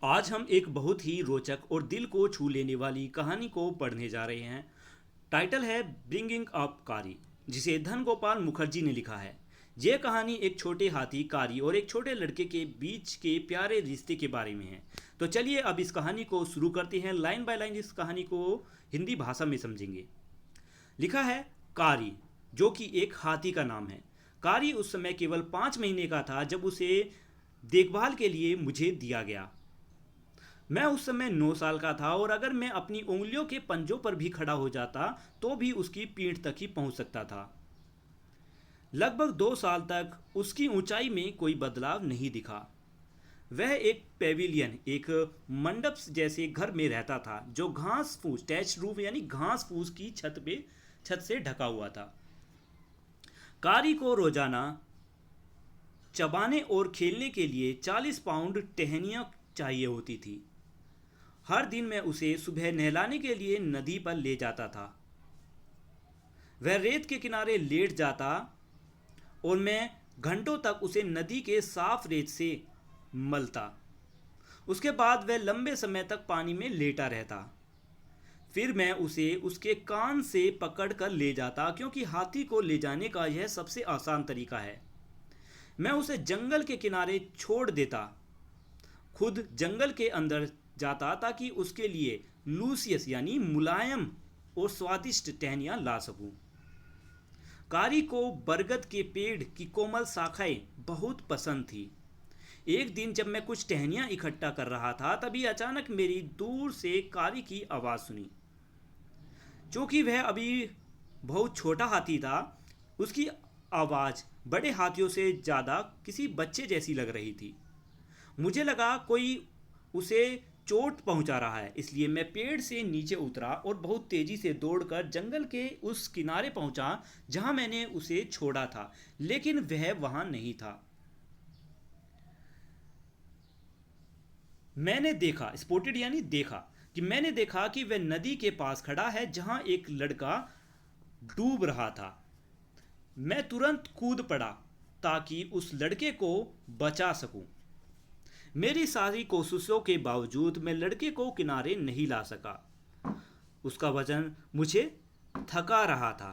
आज हम एक बहुत ही रोचक और दिल को छू लेने वाली कहानी को पढ़ने जा रहे हैं। टाइटल है ब्रिंगिंग अप कारी, जिसे धन गोपाल मुखर्जी ने लिखा है। यह कहानी एक छोटे हाथी कारी और एक छोटे लड़के के बीच के प्यारे रिश्ते के बारे में है। तो चलिए अब इस कहानी को शुरू करते हैं। लाइन बाय लाइन इस कहानी को हिंदी भाषा में समझेंगे। लिखा है कारी, जो कि एक हाथी का नाम है। कारी उस समय केवल 5 महीने का था जब उसे देखभाल के लिए मुझे दिया गया। मैं उस समय 9 साल का था और अगर मैं अपनी उंगलियों के पंजों पर भी खड़ा हो जाता तो भी उसकी पीठ तक ही पहुंच सकता था। लगभग 2 साल तक उसकी ऊंचाई में कोई बदलाव नहीं दिखा। वह एक पेविलियन, एक मंडप जैसे घर में रहता था जो घास फूस टैच रूफ यानी घास फूस की छत से ढका हुआ था। कारी को रोजाना चबाने और खेलने के लिए 40 पाउंड टहनियाँ चाहिए होती थी। हर दिन मैं उसे सुबह नहलाने के लिए नदी पर ले जाता था। वह रेत के किनारे लेट जाता और मैं घंटों तक उसे नदी के साफ रेत से मलता। उसके बाद वह लंबे समय तक पानी में लेटा रहता। फिर मैं उसे उसके कान से पकड़ कर ले जाता, क्योंकि हाथी को ले जाने का यह सबसे आसान तरीका है। मैं उसे जंगल के किनारे छोड़ देता, खुद जंगल के अंदर जाता ताकि उसके लिए लूसियस यानी मुलायम और स्वादिष्ट टहनियाँ ला सकूं। कारी को बरगद के पेड़ की कोमल शाखाएं बहुत पसंद थी। एक दिन जब मैं कुछ टहनियाँ इकट्ठा कर रहा था, तभी अचानक मेरी दूर से कारी की आवाज़ सुनी। चूंकि वह अभी बहुत छोटा हाथी था, उसकी आवाज़ बड़े हाथियों से ज़्यादा किसी बच्चे जैसी लग रही थी। मुझे लगा कोई उसे चोट पहुंचा रहा है, इसलिए मैं पेड़ से नीचे उतरा और बहुत तेजी से दौड़कर जंगल के उस किनारे पहुंचा जहां मैंने उसे छोड़ा था, लेकिन वह वहां नहीं था। मैंने देखा, स्पॉटेड यानी देखा, कि मैंने देखा कि वह नदी के पास खड़ा है जहां एक लड़का डूब रहा था। मैं तुरंत कूद पड़ा ताकि उस लड़के को बचा सकूं। मेरी सारी कोशिशों के बावजूद मैं लड़के को किनारे नहीं ला सका। उसका वजन मुझे थका रहा था।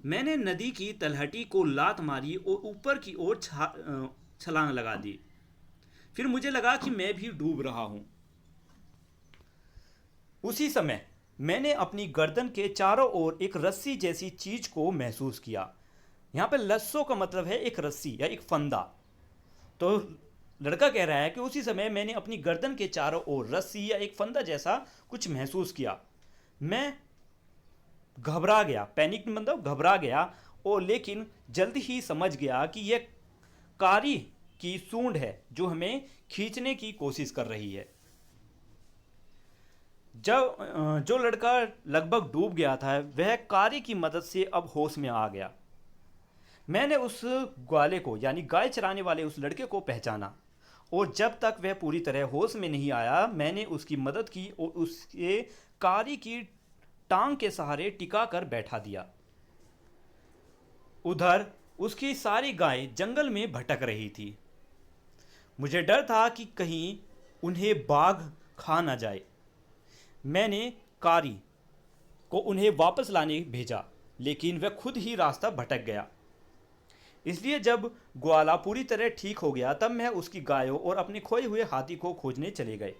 मैंने नदी की तलहटी को लात मारी और ऊपर की ओर छलांग लगा दी। फिर मुझे लगा कि मैं भी डूब रहा हूं। उसी समय मैंने अपनी गर्दन के चारों ओर एक रस्सी जैसी चीज को महसूस किया। यहाँ पे लस्सो का मतलब है एक रस्सी या एक फंदा। तो लड़का कह रहा है कि उसी समय मैंने अपनी गर्दन के चारों ओर रस्सी या एक फंदा जैसा कुछ महसूस किया। मैं घबरा गया, पैनिक मतलब घबरा गया, और लेकिन जल्दी ही समझ गया कि यह कारी की सूंड है जो हमें खींचने की कोशिश कर रही है। जब जो लड़का लगभग डूब गया था, वह कारी की मदद से अब होश में आ गया। मैंने उस ग्वाले को यानी गाय चराने वाले उस लड़के को पहचाना, और जब तक वह पूरी तरह होश में नहीं आया, मैंने उसकी मदद की और उसके कारी की टांग के सहारे टिका कर बैठा दिया। उधर उसकी सारी गायें जंगल में भटक रही थी। मुझे डर था कि कहीं उन्हें बाघ खा न जाए। मैंने कारी को उन्हें वापस लाने भेजा, लेकिन वह खुद ही रास्ता भटक गया। इसलिए जब ग्वाला पूरी तरह ठीक हो गया, तब मैं उसकी गायों और अपने खोए हुए हाथी को खोजने चले गए।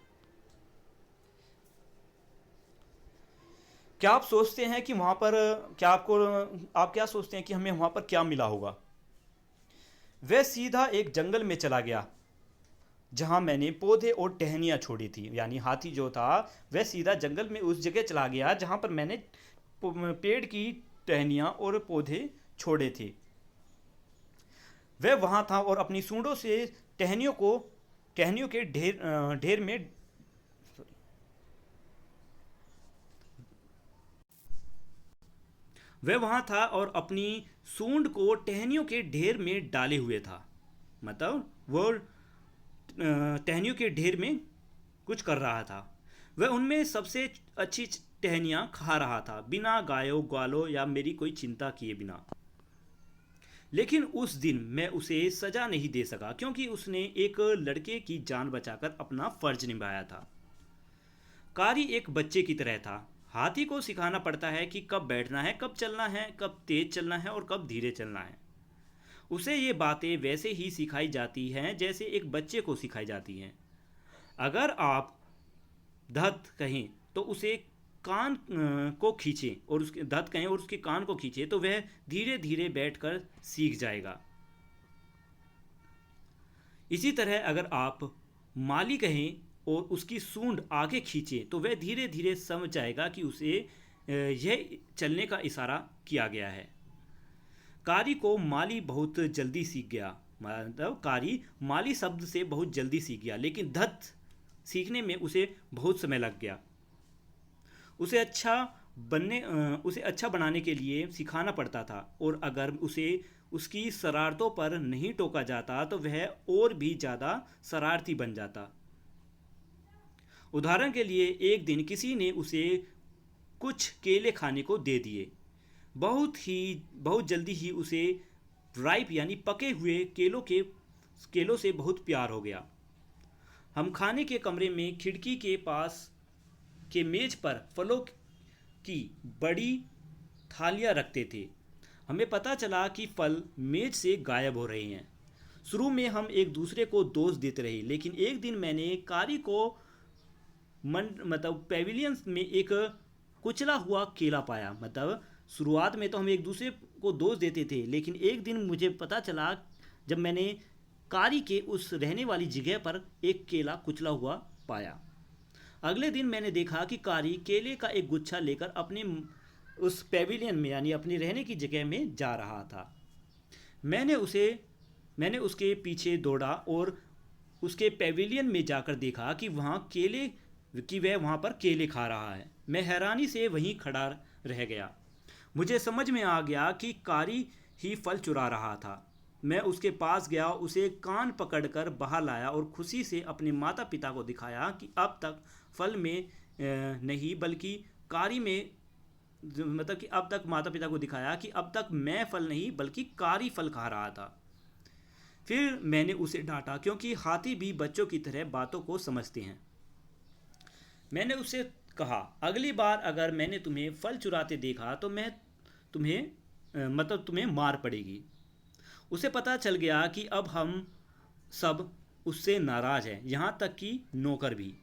क्या आप सोचते हैं कि वहां पर क्या आपको आप क्या सोचते हैं कि हमें वहां पर क्या मिला होगा? वह सीधा एक जंगल में चला गया जहां मैंने पौधे और टहनियाँ छोड़ी थी। यानी हाथी जो था वह सीधा जंगल में उस जगह चला गया जहां पर मैंने पेड़ की टहनियाँ और पौधे छोड़े थे। वह वहां था और अपनी सूंडों से टहनियों के ढेर में वह वहां था और अपनी सूंड को टहनियों के ढेर में डाले हुए था। मतलब वो टहनियों के ढेर में कुछ कर रहा था। वह उनमें सबसे अच्छी टहनियाँ खा रहा था, बिना गायों ग्वालों या मेरी कोई चिंता किए बिना। लेकिन उस दिन मैं उसे सजा नहीं दे सका क्योंकि उसने एक लड़के की जान बचाकर अपना फर्ज निभाया था। कारी एक बच्चे की तरह था। हाथी को सिखाना पड़ता है कि कब बैठना है, कब चलना है, कब तेज चलना है और कब धीरे चलना है। उसे ये बातें वैसे ही सिखाई जाती हैं जैसे एक बच्चे को सिखाई जाती हैं। अगर आप धत कहें तो उसे कान को खींचें और उसके धत कहें और उसके कान को खींचें तो वह धीरे धीरे बैठकर सीख जाएगा। इसी तरह अगर आप माली कहें और उसकी सूंड आगे खींचें तो वह धीरे धीरे समझ जाएगा कि उसे यह चलने का इशारा किया गया है। कारी को माली बहुत जल्दी सीख गया, मतलब कारी माली शब्द से बहुत जल्दी सीख गया, लेकिन धत सीखने में उसे बहुत समय लग गया। उसे उसे अच्छा बनाने के लिए सिखाना पड़ता था और अगर उसे उसकी शरारतों पर नहीं टोका जाता तो वह और भी ज़्यादा शरारती बन जाता। उदाहरण के लिए एक दिन किसी ने उसे कुछ केले खाने को दे दिए। बहुत जल्दी ही उसे राइप यानी पके हुए केलों से बहुत प्यार हो गया। हम खाने के कमरे में खिड़की के पास के मेज पर फलों की बड़ी थालियां रखते थे। हमें पता चला कि फल मेज से गायब हो रहे हैं। शुरू में हम एक दूसरे को दोष देते रहे, लेकिन एक दिन मैंने कारी को पेविलियन में एक कुचला हुआ केला पाया। मतलब शुरुआत में तो हम एक दूसरे को दोष देते थे, लेकिन एक दिन मुझे पता चला जब मैंने कारी के उस रहने वाली जगह पर एक केला कुचला हुआ पाया। अगले दिन मैंने देखा कि कारी केले का एक गुच्छा लेकर अपने उस पेविलियन में यानी अपनी रहने की जगह में जा रहा था। मैंने उसके पीछे दौड़ा और उसके पेविलियन में जाकर देखा कि वह वहाँ पर केले खा रहा है। मैं हैरानी से वहीं खड़ा रह गया। मुझे समझ में आ गया कि कारी ही फल चुरा रहा था। मैं उसके पास गया, उसे कान पकड़कर बाहर लाया और खुशी से अपने माता पिता को दिखाया कि अब तक फल में नहीं बल्कि कारी में मतलब कि अब तक माता पिता को दिखाया कि अब तक मैं फल नहीं बल्कि कारी फल खा रहा था। फिर मैंने उसे डांटा क्योंकि हाथी भी बच्चों की तरह बातों को समझते हैं। मैंने उससे कहा, अगली बार अगर मैंने तुम्हें फल चुराते देखा तो मैं तुम्हें मार पड़ेगी। उसे पता चल गया कि अब हम सब उससे नाराज हैं, यहाँ तक कि नौकर भी।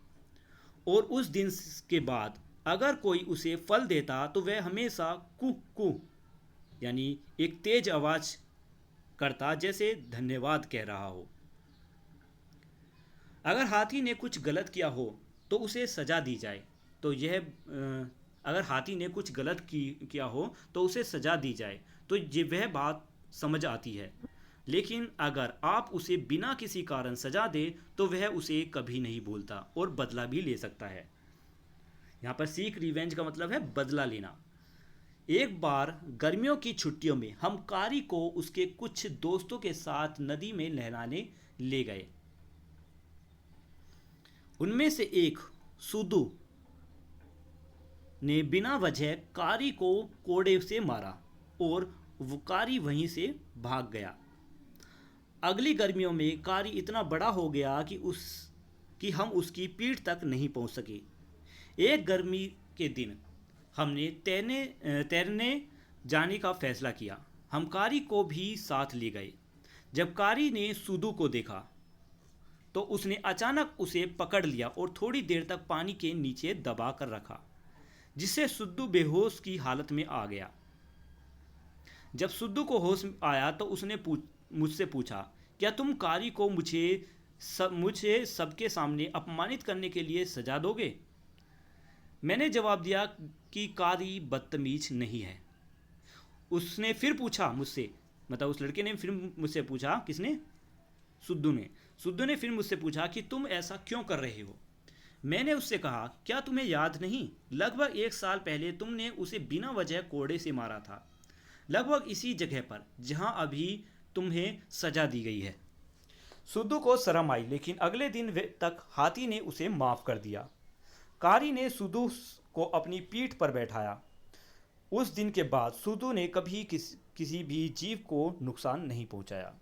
और उस दिन के बाद अगर कोई उसे फल देता तो वह हमेशा कुह कुह यानी एक तेज आवाज करता जैसे धन्यवाद कह रहा हो। अगर हाथी ने कुछ गलत किया हो तो उसे सजा दी जाए तो यह अगर हाथी ने कुछ गलत किया हो तो उसे सजा दी जाए तो ये वह बात समझ आती है। लेकिन अगर आप उसे बिना किसी कारण सजा दे तो वह उसे कभी नहीं भूलता और बदला भी ले सकता है। यहाँ पर सीक रिवेंज का मतलब है बदला लेना। एक बार गर्मियों की छुट्टियों में हम कारी को उसके कुछ दोस्तों के साथ नदी में नहलाने ले गए। उनमें से एक सुदू ने बिना वजह कारी को कोड़े से मारा और वो कारी वहीं से भाग गया। अगली गर्मियों में कारी इतना बड़ा हो गया कि हम उसकी पीठ तक नहीं पहुंच सके। एक गर्मी के दिन हमने तैरने जाने का फैसला किया। हम कारी को भी साथ ले गए। जब कारी ने सुदू को देखा तो उसने अचानक उसे पकड़ लिया और थोड़ी देर तक पानी के नीचे दबा कर रखा, जिससे सुद्दू बेहोश की हालत में आ गया। जब सुद्दू को होश आया तो उसने मुझसे पूछा, क्या तुम कारी को मुझे सबके सामने अपमानित करने के लिए सजा दोगे? मैंने जवाब दिया कि कारी बदतमीज नहीं है। उसने फिर पूछा मुझसे, मतलब उस लड़के ने फिर मुझसे पूछा, किसने? सुद्दू ने फिर मुझसे पूछा कि तुम ऐसा क्यों कर रहे हो? मैंने उससे कहा, क्या तुम्हें याद नहीं, लगभग 1 साल पहले तुमने उसे बिना वजह कोड़े से मारा था, लगभग इसी जगह पर जहां अभी तुम्हें सजा दी गई है। सुद्दू को शर्म आई, लेकिन अगले दिन तक हाथी ने उसे माफ कर दिया। कारी ने सुद्दू को अपनी पीठ पर बैठाया। उस दिन के बाद सुद्दू ने किसी भी जीव को नुकसान नहीं पहुंचाया।